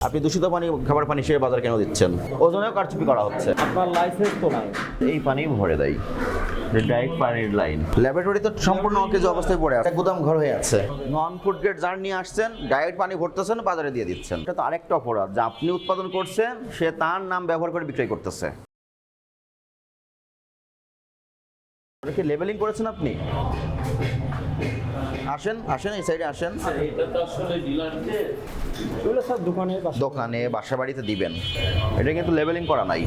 আপনি দূষিত পানি খাবার পানি হিসেবে বাজার কেন দিচ্ছেন? ওজনেও কারচুপি করা হচ্ছে। আপনার লাইসেন্স তো নাই। এই পানি ভরে দেয় ডাইরেক্ট পানির লাইন। ল্যাবরেটরি তো সম্পূর্ণ অকেজ অবস্থায় পড়ে আছে, গুদাম ঘর হয়ে আছে। নন ফুড গ্রেড জার নিয়ে আসছেন, ডাইরেক্ট পানি ভরতেছেন, বাজারে দিয়ে দিচ্ছেন। এটা তো আরেকটা অপরাধ, যা আপনি উৎপাদন করছেন সে তার নাম ব্যবহার করে বিক্রয় করতেছে। কি লেবেলিং করেছেন আপনি? আসেন আসেন, এই সাইডে আসেন। এটা তো আসলে ডিলারদের এগুলো সব দোকানে বাসা বাড়িতে দিবেন, এটা কিন্তু লেবেলিং করা নাই।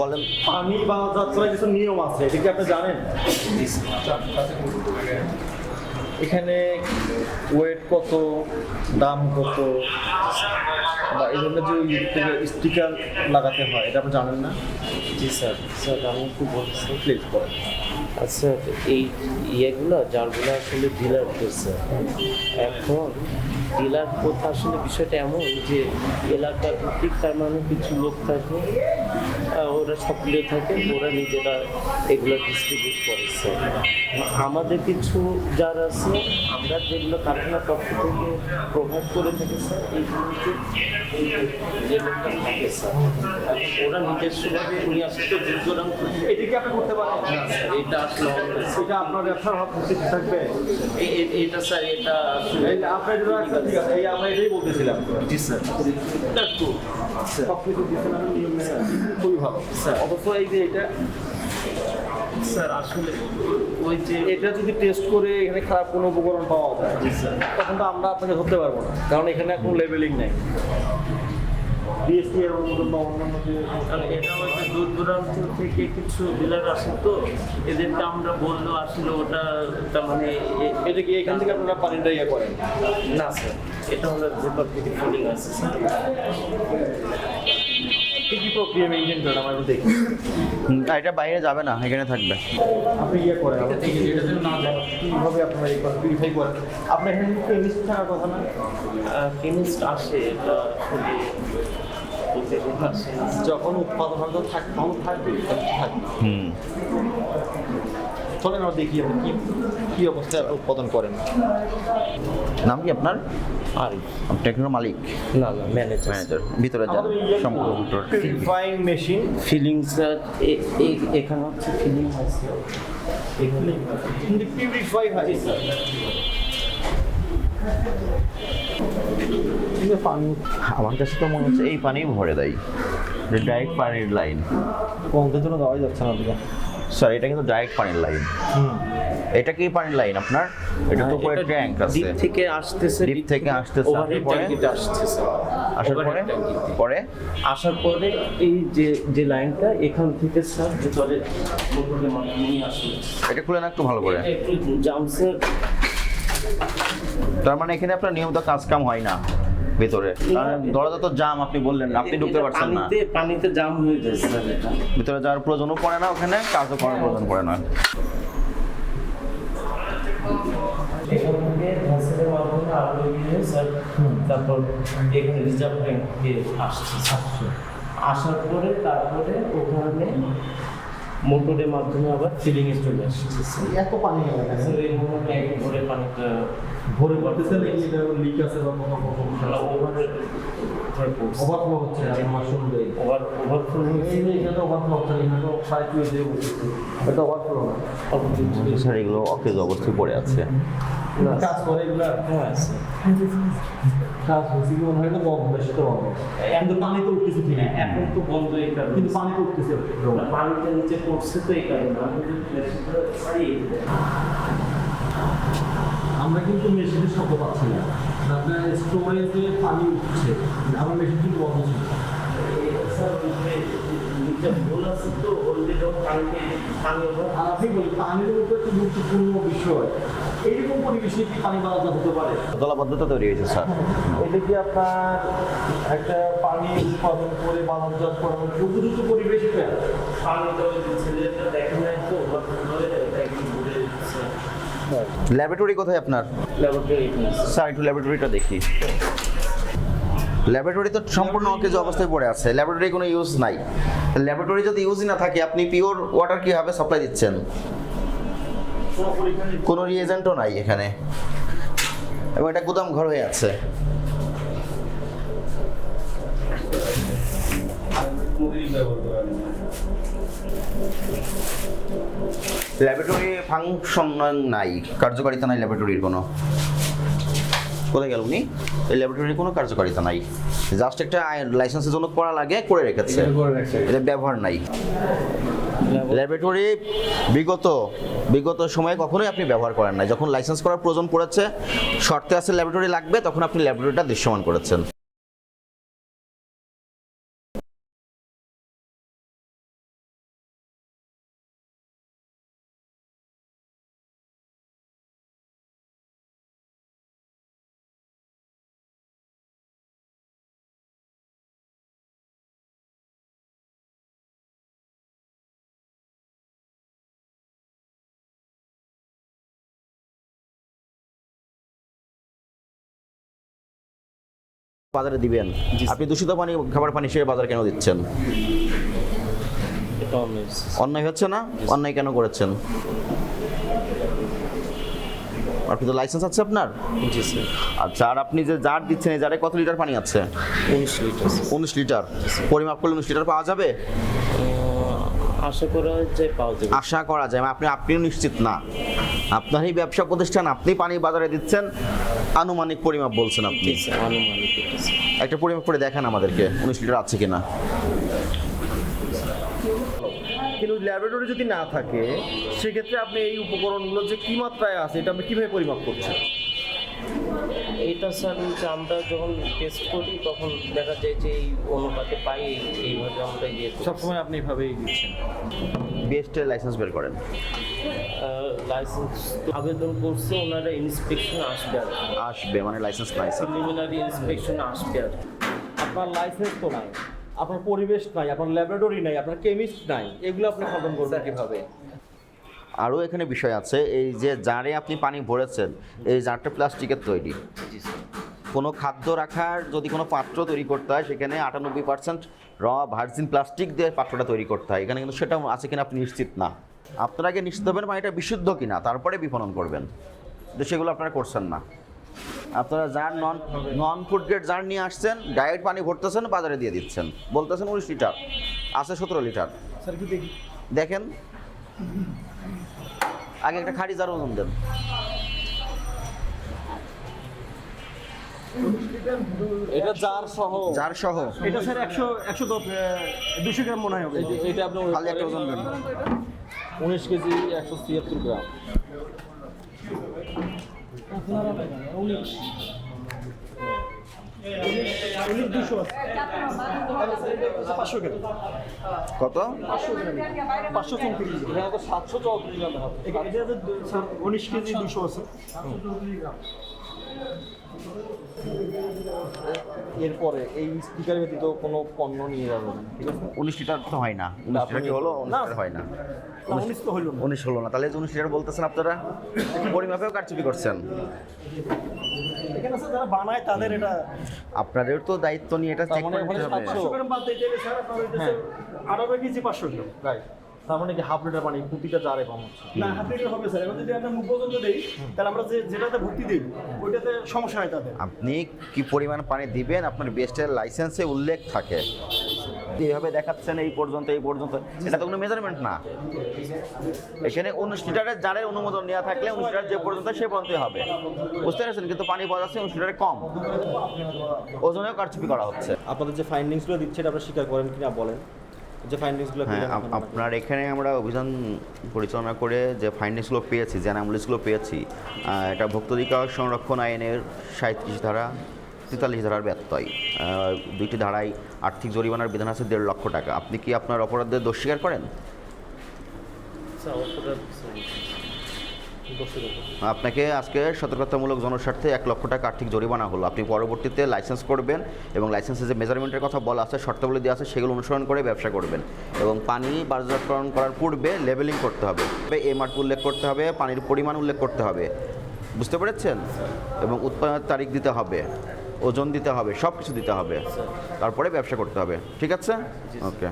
বলেন। পানি বাজার করার কিছু নিয়ম আছে, এটা কি আপনি জানেন? এখানে ওয়েট কত, দাম কত, বা এই ধরনের যে স্টিকার লাগাতে হয়, এটা আপনি জানেন না? জি স্যার। স্যার আমি একটু বলছি প্লিজ করেন। আচ্ছা, এই ইয়েগুলো যারগুলো আসলে ডিলার করছে, এখন ডিলার কোথা আসলে বিষয়টা এমন যে এলাকা ভিত্তিক, তার মানে কিছু লোক থাকে, ওরা সক্রিয় থাকে, ওরা নিজেরা এগুলো ডিস্ট্রিবিউট করেছে। আমাদের কিছু যারা আছে, আমরা যেগুলো কারখানার পক্ষ থেকে প্রোভাইড করে থাকি স্যার, এইগুলোকে যে লোকটা থাকে স্যার, ওরা নিজস্বভাবে নিয়ে আসতে যোগ্যরাম। এটা কি আপনি করতে পারেন? এটা আসলে এটা আপনার ব্যবসার ভাব থাকবে। এটা স্যার, এটা আপনার জন্য ঠিক আছে, এই আমরা এটাই বলতেছিলাম। জি স্যার, এটা একটু সব কিছু দিচ্ছেন নিয়ম মেনে, খুবই ভালো স্যার। অথচ এই যে এটা স্যার আসলে ওই যে এটা যদি টেস্ট করে এখানে খারাপ কোনো উপকরণ পাওয়া যায়, জি স্যার, তখন তো আমরা আপনাকে ধরতে পারবো না, কারণ এখানে কোনো লেবেলিং নেই। বিএসসি এর মতো বা অন্যান্য যে কারণ এটা হয়তো দূর দূরান্ত থেকে কিছু ডিলার আসে, তো এদেরকে আমরা বললো আসলে ওটা তার মানে এটা কি এখান থেকে আপনারা পানিটা ইয়ে করেন? না স্যার, এটা হলো ভেতর থেকে ফিলিং আছে স্যার। কি কি প্রক্রিয়া মেনটেন করেন আমরা একটু দেখি। এটা বাইরে যাবে না, এখানে থাকবে। আপনি ইয়ে করেন, আপনি এটা যেন না যায় কীভাবে আপনারা এই করেন, পিউরিফাই করেন? আপনার এখানে কেমিস্ট থাকার কথা না? কেমিস্ট আসে, এটা আসলে আসে। যখন উৎপাদন হয় তখন থাকবে, থাকবে। চলেন আমরা দেখি আপনি কি কি অবস্থায় আপনি উৎপাদন করেন। নাম কি আপনার? আরিফ। টেকনোর মালিক? না না, ম্যানেজার। ভিতরে যান, সম্পূর্ণ পিউরিফাইং মেশিন ফিলিংস এখানে হচ্ছে ফিলিং আছে, এখানে কিন্তু পিউরিফাই হয় স্যার। কিন্তু পানি আমার কাছে তো মনে হচ্ছে এই পানি ভরে দেয় ডাইরেক্ট পানির লাইন। কমতে জন্য দেওয়াই যাচ্ছে না দিকে। স্যার এটা কিন্তু ডাইরেক্ট পানির লাইন। এটা কি পানির লাইন আপনার? এটা তো উপরে ট্যাঙ্ক আছে, ডিপ থেকে আসতেছে, ডিপ থেকে আসতেছে, ওভারহেড ট্যাঙ্কিতে আসতেছে। আসার পরে পরে আসার পরে এই যে লাইনটা এখান থেকে স্যার ভিতরে মোটরের মাধ্যমে আসে। এটা খুলে না একটু ভালো করে। একটু জামসের, তার মানে এখানে আপনার নিয়মিত কাজ কাম হয় না ভিতরে, কারণ দরজা তো জাম, আপনি বললেন আপনি ঢুকতে পারছেন না। পানিতে জাম হয়ে যায় স্যার, এটা ভিতরে যাওয়ার প্রয়োজনও পড়ে না, ওখানে কাজও করার প্রয়োজন পড়ে না। এখান থেকে ভ্যাসেলের মাধ্যমে আলো দিয়ে স্যার, তারপর এখানে রিজার্ভ ট্যাঙ্কে আসছে। আসার পরে তারপরে ওখানে মোটরের মাধ্যমে আবার ফিলিং এ চলে আসছে। এত পানি স্যার এই মোটর ট্যাঙ্ক ভরে পানিটা ভরে পড়তেছে নাকি এটা লিক আছে বা কোনো ওভারফ্লো হচ্ছে আর মাশরুম দেই ওভারফ্লো এই যে এখানে ওভারফ্লো হচ্ছে, এখানে তো সাইড দিয়ে দিয়ে বলতেছে এটা ওভারফ্লো না। স্যার এগুলো অকেজ অবস্থায় পড়ে আছে। কাজ করে এগুলা? হ্যাঁ স্যার, কাজ হচ্ছে কি মনে হয় তো বন্ধ, বেশি তো বন্ধ, কিন্তু পানি তো উঠতেছে ঠিক আছে। এখন তো বন্ধ এই কারণে, কিন্তু পানি তো উঠতেছে। পানিটা নিচে পড়ছে তো এই কারণে। আমি যদি মেশিনটা ছাড়িয়ে আমরা কিন্তু মেশিনের শব্দ পাচ্ছি না, আপনার স্টোরেজে পানি উঠছে, আমার মেশিন কিন্তু বন্ধ ছিল। নিচে ভুল আছে তো অলরেডি পানি আর আপনি বলি পানির উপর একটা গুরুত্বপূর্ণ বিষয়, এইরকম পরিবেশে কি পানি বাড়াতে হতে পারে? জলাবদ্ধতা তৈরি হয়েছে স্যার। এটা কি আপনার একটা পানি উৎপাদন করে বাণিজ্যজাত করার উপযুক্ত পরিবেশ এটা? পানি তো ছেলেটা দেখে নাই তো, একদিন ঘুরে ল্যাবরেটরি কোথায় আপনার? ল্যাবরেটরি স্যার একটু ল্যাবরেটরিটা দেখি। ল্যাবরেটরি তো সম্পূর্ণ অকেজ অবস্থায় পড়ে আছে, ল্যাবরেটরি কোনো ইউজ নাই। ল্যাবরেটরি যদি ইউজই না থাকে, আপনি পিওর ওয়াটার কীভাবে সাপ্লাই দিচ্ছেন? কোনো রিএজেন্টও নাই এখানে। এবং এটা গুদাম ঘর হয়ে আছে। ল্যাবরেটরি ফাংশন নাই, কার্যকারিতা নাই ল্যাবরেটরির কোনো। কোথায় গেল উনি? এই ল্যাবরেটরির কোনো কার্যকারিতা নাই, জাস্ট একটা লাইসেন্সের জন্য করা লাগে, করে রেখেছে, এটা ব্যবহার নাই। ল্যাবরেটরি বিগত সময়ে কখনোই আপনি ব্যবহার করেন নাই। যখন লাইসেন্স করার প্রয়োজন পড়েছে, শর্তে আছে ল্যাবরেটরি লাগবে, তখন আপনি ল্যাবরেটরিটা দৃশ্যমান করেছেন। বাজারে দিবেন, আপনি দূষিত পানি, খাবার পানি হিসেবে বাজারে কেন দিচ্ছেন? এটা অন্যায় হচ্ছে না? অন্যায় কেন করেছেন? আপনি তো লাইসেন্স আছে আপনার। জি স্যার। আচ্ছা, আর আপনি যে জার দিচ্ছেন, এই জারে কত লিটার পানি আছে? 19 লিটার। 19 লিটার। পরিমাপ করলে 19 লিটার পাওয়া যাবে? আশা করা যায় পাওয়া যাবে। আশা করা যায়, আপনিও নিশ্চিত না। আপনার এই ব্যবসা প্রতিষ্ঠান, আপনি পানি বাজারে দিচ্ছেন, আনুমানিক পরিমাপ বলছেন আপনি। জি স্যার, আনুমানিক এটা স্যার। একটা পরিমাপ করে দেখান আমাদেরকে 19 লিটার আছে কিনা। কিন্তু ল্যাবরেটরি যদি না থাকে, সেক্ষেত্রে আপনি এই উপকরণগুলো যে কি মাত্রায় আছে, এটা আপনি কিভাবে পরিমাপ করছেন? এটা স্যার হচ্ছে আমরা যখন টেস্ট করি তখন দেখা যায় যে এই অনুপাতে পাই, এইভাবে আমরা ইয়ে করি। সবসময় আপনি এভাবেই দিচ্ছেন। বিএসটির লাইসেন্স বের করেন। লাইসেন্স আবেদন করছে, ওনারা ইন্সপেকশন আসবে আর আসবে মানে লাইসেন্স নাই স্যার। প্রিলিমিনারি ইন্সপেকশন আসবে আর আপনার লাইসেন্স তো নাই, আপনার পরিবেশ নাই, আপনার ল্যাবরেটরি নাই, আপনার কেমিস্ট নাই, এগুলো আপনি খতম করবেন কিভাবে? আরও এখানে বিষয় আছে, এই যে জারে আপনি পানি ভরেছেন, এই জারটা প্লাস্টিকের তৈরি। জি স্যার। কোনো খাদ্য রাখার যদি কোনো পাত্র তৈরি করতে হয়, সেখানে 98% র ভার্জিন প্লাস্টিক দিয়ে পাত্রটা তৈরি করতে হয়। এখানে কিন্তু সেটা আছে কিনা আপনি নিশ্চিত না। আপনার আগে নিশ্চিত হবেন পানিটা বিশুদ্ধ কিনা, তারপরে বিপণন করবেন। কিন্তু সেগুলো আপনারা করছেন না। আপনারা যার নন ফুড গ্রেড জার নিয়ে আসছেন, ডাইরেক্ট পানি ভরতেছেন, বাজারে দিয়ে দিচ্ছেন, বলতেছেন 19 লিটার আছে, 17 লিটার। স্যার কি দেখি দেখেন, আগে একটা খাঁটি জার ওজন দেন। এটা জার সহ? জার সহ এটা স্যার 200 গ্রাম মনে হয় হবে। এটা আপনি খালি একটা ওজন দেন। 19 কেজি 176 গ্রাম। কত? 534 গ্রাম। 734 গ্রাম হবে। এটা 19 কেজি 200 আছে। এরপরে এই স্টিকার ব্যতীত কোনো পণ্য নিয়ে যাবে না, ঠিক আছে? 19 লিটার তো হয় না। 19 লিটার কি হলো? 19 লিটার হয় না। 19 তো হইল না। 19 হলো না, তাহলে 19 লিটার বলতেছেন আপনারা। পরিমাপেও কারচুপি করছেন। এখানে স্যার যারা বানায় তাদের এটা আপনাদের তো দায়িত্ব নিয়ে এটা চেক মানে করতে হবে। 500 গ্রাম বাদ দিতে গেলে স্যার আপনার হইতেছে 18 কেজি 500 গ্রাম। রাইট। তার মানে কি হাফ লিটার পানি প্রতিটা জারে কম হচ্ছে? না, হাফ লিটার হবে স্যার। এখন যদি আমরা মুখ পর্যন্ত দেই, তাহলে আমরা যেটাতে ভর্তি দেই, ওইটাতে সমস্যা হয় তাদের। আপনি কি পরিমাণ পানি দিবেন আপনার বেস্টের লাইসেন্সে উল্লেখ থাকে। এইভাবে দেখাচ্ছেন এই পর্যন্ত, এটা তো কোনো মেজারমেন্ট না। এখানে 19 লিটারের জারের অনুমোদন নেওয়া থাকলে 19 লিটার যে পর্যন্ত সে পর্যন্তই হবে, বুঝতে পারছেন? কিন্তু পানি পাওয়া যাচ্ছে 19 লিটারের কম, ওজনেও কারচুপি করা হচ্ছে। আপনাদের যে ফাইন্ডিংসগুলো দিচ্ছে এটা আপনারা স্বীকার করেন কিনা বলেন, যে ফাইন্ডিংসগুলো? হ্যাঁ, আপনার এখানে আমরা অভিযান পরিচালনা করে যে ফাইন্ডিংসগুলো পেয়েছি, যে অ্যানামলিসগুলো পেয়েছি, এটা ভোক্তাধিকার সংরক্ষণ আইনের 37 ধারা 43 ধারার ব্যত্যয়। দুইটি ধারায় আর্থিক জরিমানার বিধান আছে 1.5 লক্ষ টাকা। আপনি কি আপনার অপরাধের দোষ স্বীকার করেন? স্যার অপরাধ আপনাকে আজকে সতর্কতামূলক জনস্বার্থে 1 লক্ষ টাকা আর্থিক জরিমানা হলো। আপনি পরবর্তীতে লাইসেন্স করবেন এবং লাইসেন্সে যে মেজারমেন্টের কথা বলা আছে, শর্তাবলী দেওয়া আছে, সেগুলো অনুসরণ করে ব্যবসা করবেন। এবং পানি বাজারজাতকরণ করার পূর্বে লেবেলিং করতে হবে, এমআরপি উল্লেখ করতে হবে, পানির পরিমাণ উল্লেখ করতে হবে, বুঝতে পেরেছেন? এবং উৎপাদনের তারিখ দিতে হবে, ওজন দিতে হবে, সব কিছু দিতে হবে, তারপরে ব্যবসা করতে হবে। ঠিক আছে? ওকে।